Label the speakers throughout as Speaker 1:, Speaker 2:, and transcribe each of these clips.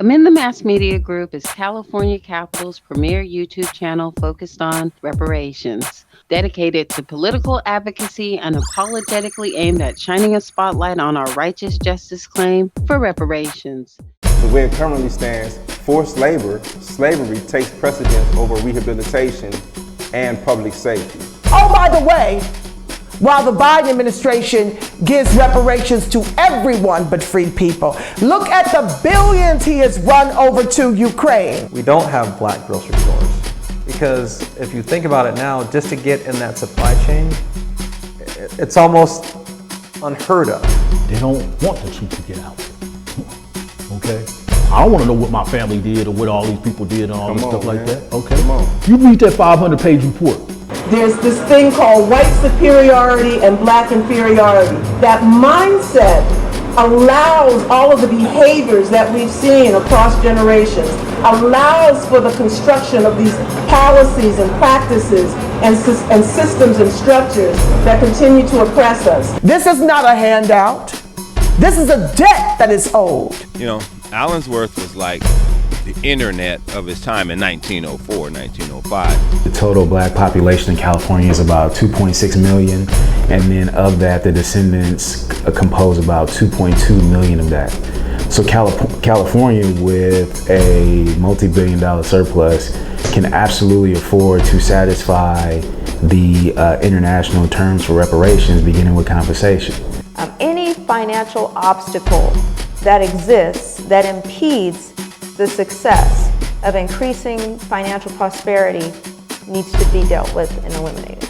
Speaker 1: Amend the Mass Media Group is California Capital's premier YouTube channel focused on reparations, dedicated to political advocacy and apologetically aimed at shining a spotlight on our righteous justice claim for reparations.
Speaker 2: The way it currently stands, forced labor, slavery takes precedence over rehabilitation and public safety.
Speaker 3: Oh, by the way, while the Biden administration gives reparations to everyone but free people, look at the billions he has run over to Ukraine.
Speaker 4: We don't have black grocery stores because if you think about it now, just to get in that supply chain, it's almost unheard of.
Speaker 5: They don't want the truth to get out. Okay? I don't want to know what my family did or what all these people did and all this stuff like that. Okay? You read that 500-page report.
Speaker 3: There's this thing called white superiority and black inferiority. That mindset allows all of the behaviors that we've seen across generations, allows for the construction of these policies and practices and systems and structures that continue to oppress us. This is not a handout. This is a debt that is owed.
Speaker 6: You know, Allensworth was like the internet of his time in 1904, 1905.
Speaker 7: The total black population in California is about 2.6 million, and then of that, the descendants compose about 2.2 million of that. So California, with a multi-billion-dollar surplus, can absolutely afford to satisfy the international terms for reparations, beginning with compensation.
Speaker 8: Any financial obstacle that exists that impedes the success of increasing financial prosperity needs to be dealt with and eliminated.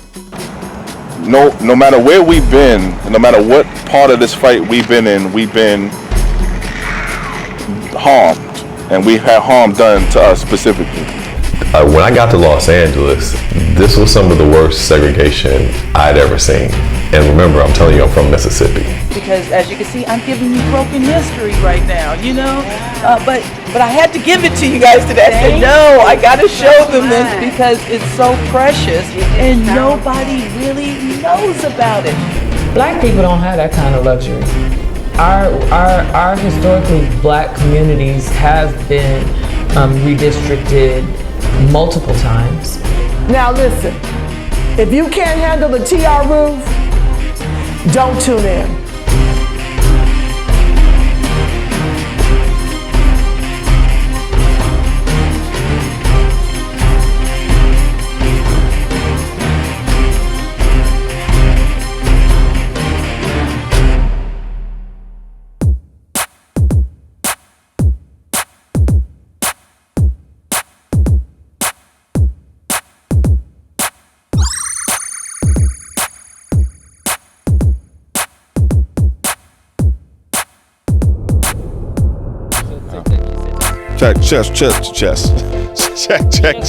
Speaker 9: No matter where we've been, no matter what part of this fight we've been in, we've been harmed, and we've had harm done to us specifically.
Speaker 10: When I got to Los Angeles, this was some of the worst segregation I'd ever seen. And remember, I'm telling you, I'm from Mississippi.
Speaker 11: Because as you can see, I'm giving you broken history right now, you know? But I had to give it to you guys today. I said, no, I got to show them this because it's so precious and nobody really knows about it.
Speaker 12: Black people don't have that kind of luxury. Our historically black communities have been redistricted multiple times.
Speaker 3: Now listen, if you can't handle the TR roof, don't tune in.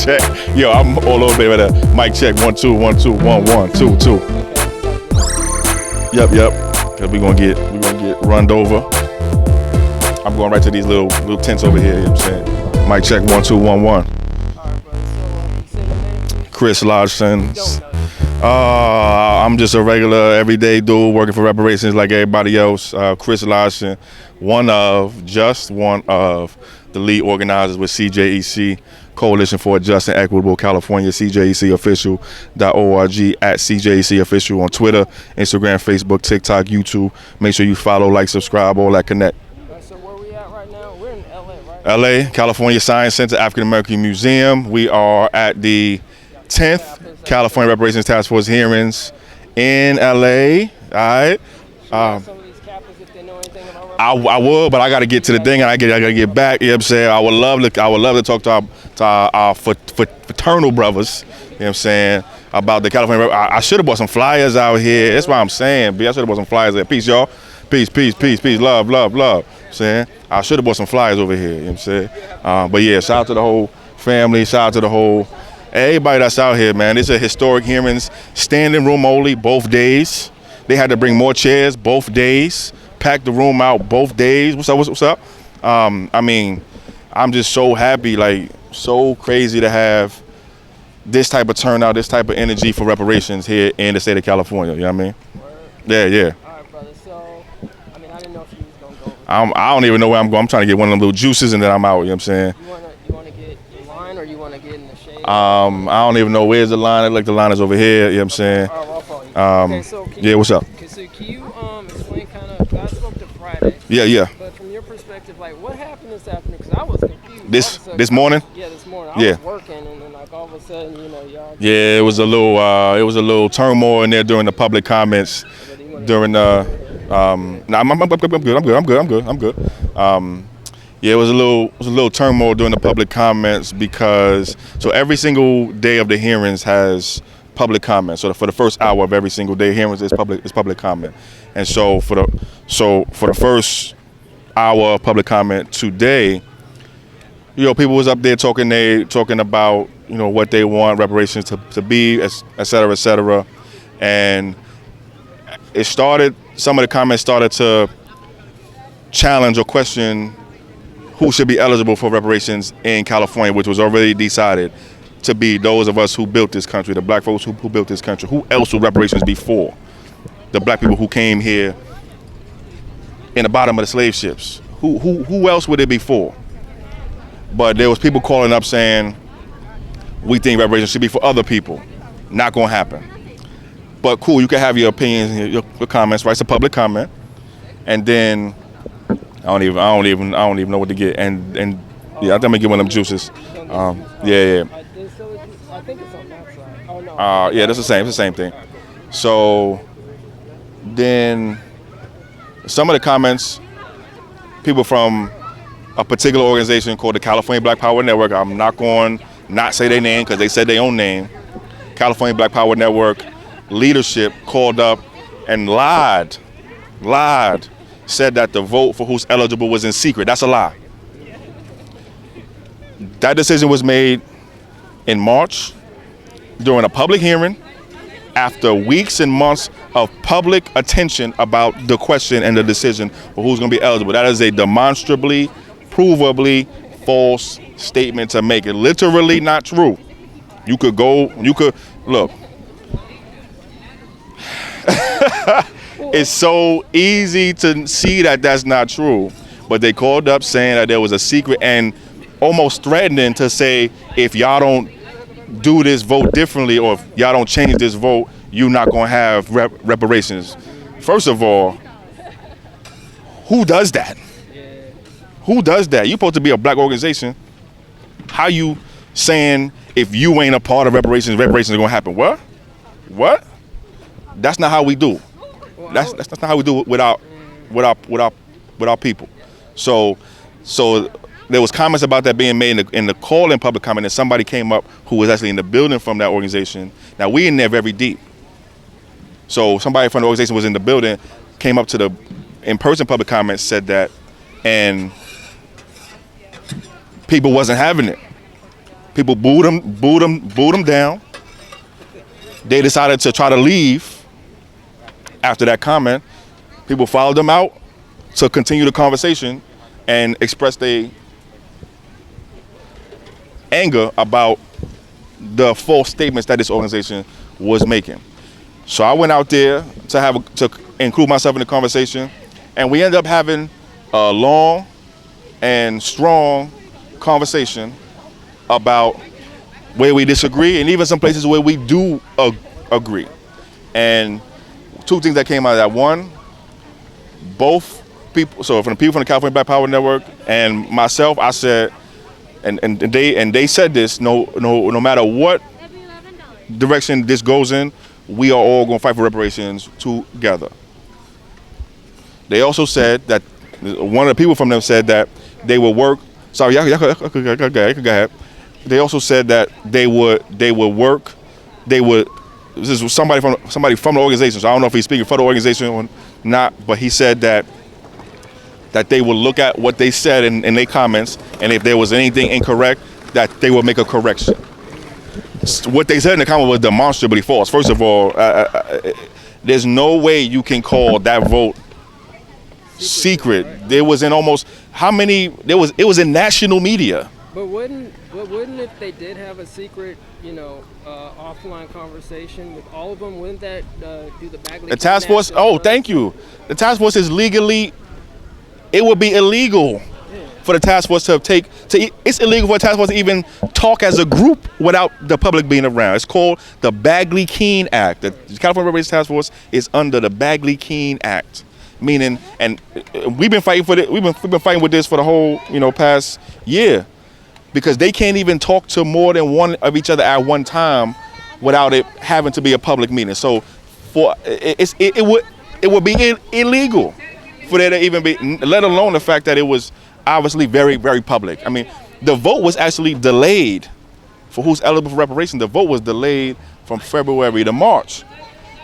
Speaker 9: Check. Yo, I'm all over there with a mic check. 1 2 1 2 1 1 2 2. Yep. Cause we're gonna get runned over. I'm going right to these little tents over here. You know what I'm saying? Mic check 1 2 1 1. Chris Lodgson. I'm just a regular everyday dude working for reparations like everybody else. Chris Lodgson, one of the lead organizers with CJEC, Coalition for a Just and Equitable California, CJECofficial.org, at CJECofficial on Twitter, Instagram, Facebook, TikTok, YouTube. Make sure you follow, like, subscribe, all that connect.
Speaker 13: So where we at right now? We're in LA, right?
Speaker 9: LA, California Science Center, African American Museum. We are at the 10th California Reparations Task Force hearings in LA. All right. I would, but I got to get to the thing, and I got to get back. You know what I'm saying? I would love to talk to our fraternal brothers. You know what I'm saying? About the California. I should have bought some flyers out here. That's what I'm saying. B. I should have bought some flyers there. Peace, y'all. Peace. Love. You know what I'm saying? I should have bought some flyers over here. You know what I'm saying? But yeah, shout out to the whole family. Shout out to the whole everybody that's out here, man. It's a historic hearings, standing room only, both days. They had to bring more chairs both days. Pack the room out both days. What's up? I mean, I'm just so happy, like so crazy to have this type of turnout, this type of energy for reparations here in the state of California. You know what I mean?
Speaker 13: Word.
Speaker 9: Yeah.
Speaker 13: All right, brother. So, I mean, I didn't know if you was gonna
Speaker 9: I don't even know where I'm going. I'm trying to get one of them little juices and then I'm out. You know what I'm saying?
Speaker 13: You wanna get in line or you wanna get in the shade?
Speaker 9: I don't even know where's the line. Like the line is over here. You know what I'm saying?
Speaker 13: Okay, so
Speaker 9: what's up?
Speaker 13: Okay, so can you explain kind of? I spoke to Friday.
Speaker 9: Yeah.
Speaker 13: But from your perspective, like what happened this afternoon? Because I was confused.
Speaker 9: This morning?
Speaker 13: Yeah, this morning. I was working, and then like all of a sudden, y'all.
Speaker 9: Yeah, it was a little turmoil in there during the public comments. During the I'm good. Yeah, it was a little turmoil during the public comments because every single day of the hearings has public comment. So for the first hour of every single day hearings is public comment. And so for the first hour of public comment today, people was up there talking about what they want reparations to be, et cetera, and some of the comments started to challenge or question who should be eligible for reparations in California, which was already decided to be those of us who built this country, the black folks who built this country. Who else would reparations be for? The black people who came here in the bottom of the slave ships. Who else would it be for? But there was people calling up saying, we think reparations should be for other people. Not gonna happen. But cool, you can have your opinions, your comments, right? It's a public comment. And then I don't even know what to get. And yeah, I think I'm gonna get one of them juices. Yeah.
Speaker 13: I think it's on that side. Oh no.
Speaker 9: Yeah, that's the same. It's the same thing. So then some of the comments, people from a particular organization called the California Black Power Network. I'm not going to not say their name because they said their own name. California Black Power Network leadership called up and lied, said that the vote for who's eligible was in secret. That's a lie. That decision was made in March during a public hearing after weeks and months of public attention about the question and the decision for who's going to be eligible. That is a demonstrably, provably false statement to make. It literally not true. You could look. It's so easy to see that that's not true. But they called up saying that there was a secret and almost threatening to say, if y'all don't do this vote differently or if y'all don't change this vote, you're not going to have reparations. First of all, who does that? Who does that? You're supposed to be a black organization. How you saying if you ain't a part of reparations are going to happen? What? That's not how we do. That's not how we do it with our people. So there was comments about that being made in the call in public comment, and somebody came up who was actually in the building from that organization. Now we in there very deep. So somebody from the organization was in the building, came up to the in-person public comment, said that, and people wasn't having it. People booed them down. They decided to try to leave after that comment. People followed them out to continue the conversation and express their anger about the false statements that this organization was making. So I went out there to include myself in the conversation, and we ended up having a long and strong conversation about where we disagree and even some places where we do agree. And two things that came out of that. One, both people, so from the people from the California Black Power Network and myself, I said, and they said this, no matter what direction this goes in, we are all going to fight for reparations together. They also said that one of the people from them said that they would work. Sorry, y'all go ahead. They also said that they would work. This is somebody from the organization. So I don't know if he's speaking for the organization or not, but he said that they would look at what they said in their comments, and if there was anything incorrect, that they would make a correction. What they said in the comment was demonstrably false. First of all, there's no way you can call that vote secret. There was in almost it was in national media.
Speaker 13: But wouldn't if they did have a secret, offline conversation with all of them, wouldn't that do the Bagley?
Speaker 9: The task force. Oh, thank you. The task force is legally It would be illegal for the task force it's illegal for the task force to even talk as a group without the public being around. It's called the Bagley-Keene Act. The California Reparations Task Force is under the Bagley-Keene Act, meaning, and we've been fighting for it. We've been fighting with this for the whole, past year, because they can't even talk to more than one of each other at one time without it having to be a public meeting. So it would be illegal for there to even be, let alone the fact that it was obviously very, very public. I mean, the vote was actually delayed for who's eligible for reparations. The vote was delayed from February to March.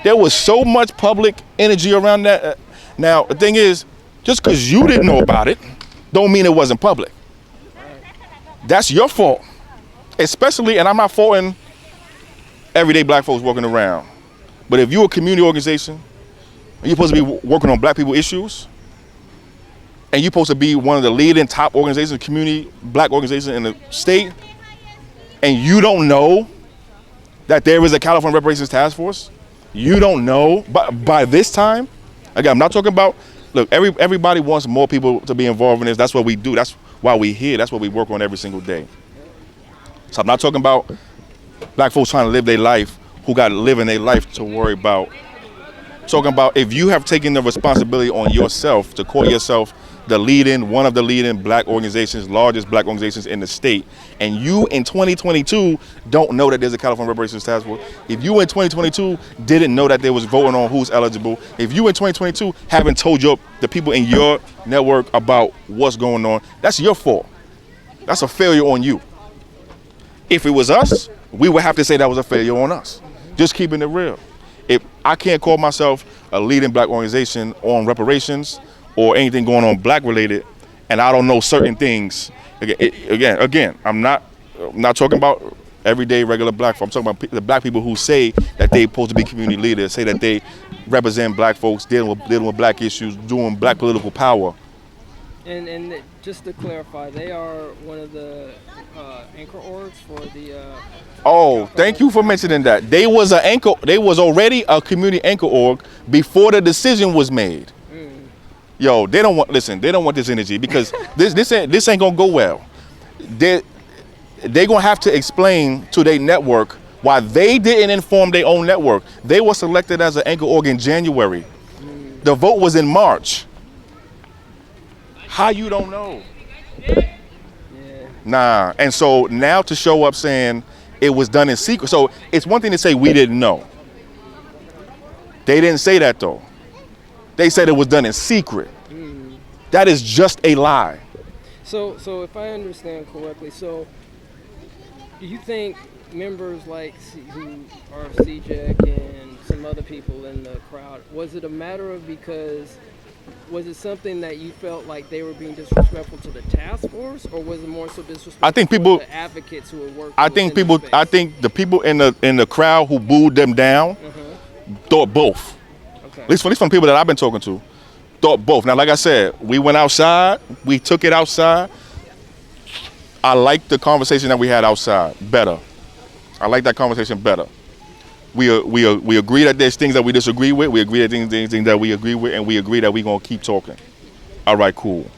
Speaker 9: There was so much public energy around that. Now, the thing is, just because you didn't know about it, don't mean it wasn't public. That's your fault. Especially, and I'm not faulting everyday black folks walking around, but if you're a community organization, and you're supposed to be working on black people issues, and you're supposed to be one of the leading top organizations, community black organizations in the state, and you don't know that there is a California Reparations Task Force, you don't know, but by this time, again, I'm not talking about, look, everybody wants more people to be involved in this. That's what we do. That's why we're here. That's what we work on every single day. So I'm not talking about black folks trying to live their life, who got to live in their life to worry about. Talking about if you have taken the responsibility on yourself to call yourself one of the leading black organizations, largest black organizations in the state, and you in 2022 don't know that there's a California Reparations Task Force, if you in 2022 didn't know that there was voting on who's eligible, if you in 2022 haven't told the people in your network about what's going on, that's your fault. That's a failure on you. If it was us, we would have to say that was a failure on us. Just keeping it real. If I can't call myself a leading black organization on reparations or anything going on black related, and I don't know certain things, again, I'm not talking about everyday regular black folks. I'm talking about the black people who say that they're supposed to be community leaders, say that they represent black folks, dealing with black issues, doing black political power.
Speaker 13: And just to clarify, they are one of the anchor orgs for the.
Speaker 9: Oh, thank you for mentioning that. They was already a community anchor org before the decision was made. Yo, they don't want this energy, because this ain't gonna go well. They gonna have to explain to their network why they didn't inform their own network. They were selected as an anchor org in January. The vote was in March. How you don't know? Yeah. Nah. And so now to show up saying it was done in secret. So it's one thing to say we didn't know. They didn't say that though. They said it was done in secret. That is just a lie.
Speaker 13: So if I understand correctly, so you think members like who are CJEC and some other people in the crowd, was it a matter of was it something that you felt like they were being disrespectful to the task force, or was it more so disrespectful to the advocates who were working? I think
Speaker 9: the people in the crowd who booed them down thought both. Okay. At least from people that I've been talking to, thought both. Now, like I said, we went outside, we took it outside. I like the conversation that we had outside better. I like that conversation better. We agree that there's things that we disagree with. We agree that there's things that we agree with, and we agree that we're gonna keep talking. All right, cool.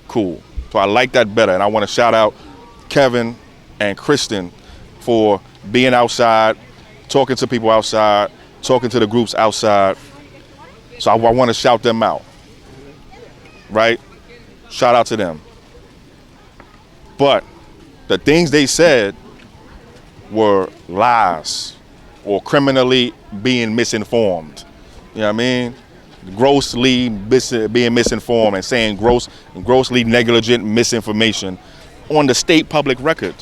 Speaker 9: So I like that better, and I want to shout out Kevin and Kristen for being outside, talking to people outside, talking to the groups outside. So I want to shout them out, right? Shout out to them. But the things they said were lies or criminally being misinformed. You know what I mean? Grossly being misinformed and saying grossly negligent misinformation on the state public record.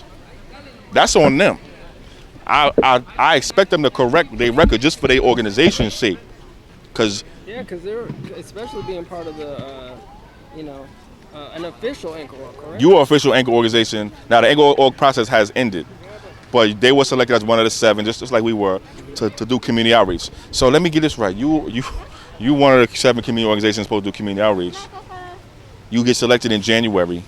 Speaker 9: That's on them. I expect them to correct their record just for their organization's sake. Because
Speaker 13: they're, especially being part of the, an official anchor org, correct?
Speaker 9: You are official anchor organization. Now the anchor org process has ended, but they were selected as one of the 7, just like we were, to do community outreach. So let me get this right. You one of the 7 community organizations supposed to do community outreach. You get selected in January.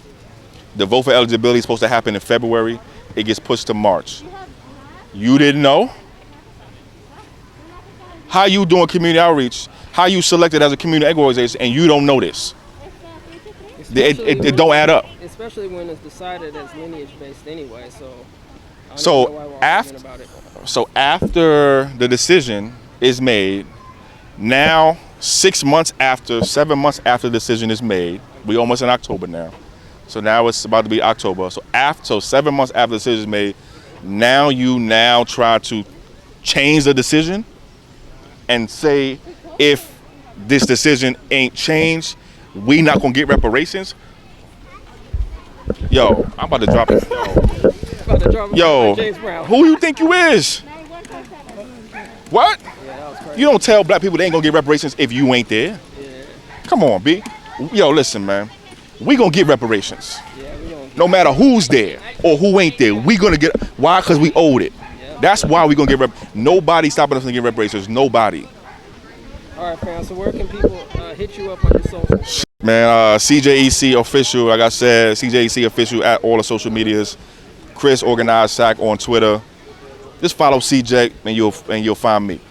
Speaker 9: The vote for eligibility is supposed to happen in February. It gets pushed to March. You didn't know? How you doing community outreach? How you selected as a community anchor organization and you don't know this? It don't add up.
Speaker 13: Especially when it's decided as lineage based anyway. So.
Speaker 9: So after the decision is made, now 7 months after the decision is made, we almost in October now. So now it's about to be October. So 7 months after the decision is made, now you try to change the decision and say if this decision ain't changed, we not gonna get reparations. Yo, I'm about to drop it. Yo, who you think you is? What? You don't tell black people they ain't gonna get reparations if you ain't there. Come on, B. Yo, listen, man. We gonna get reparations. No matter who's there or who ain't there, we gonna get. Why? Because we owed it. That's why we gonna get Nobody stopping us from getting reparations. Nobody.
Speaker 13: All right, fam. So where can people hit you up on your social?
Speaker 9: Man, CJEC official. Like I said, CJEC official at all the social medias. Chris Organized Sack on Twitter. Just follow CJ and you'll find me.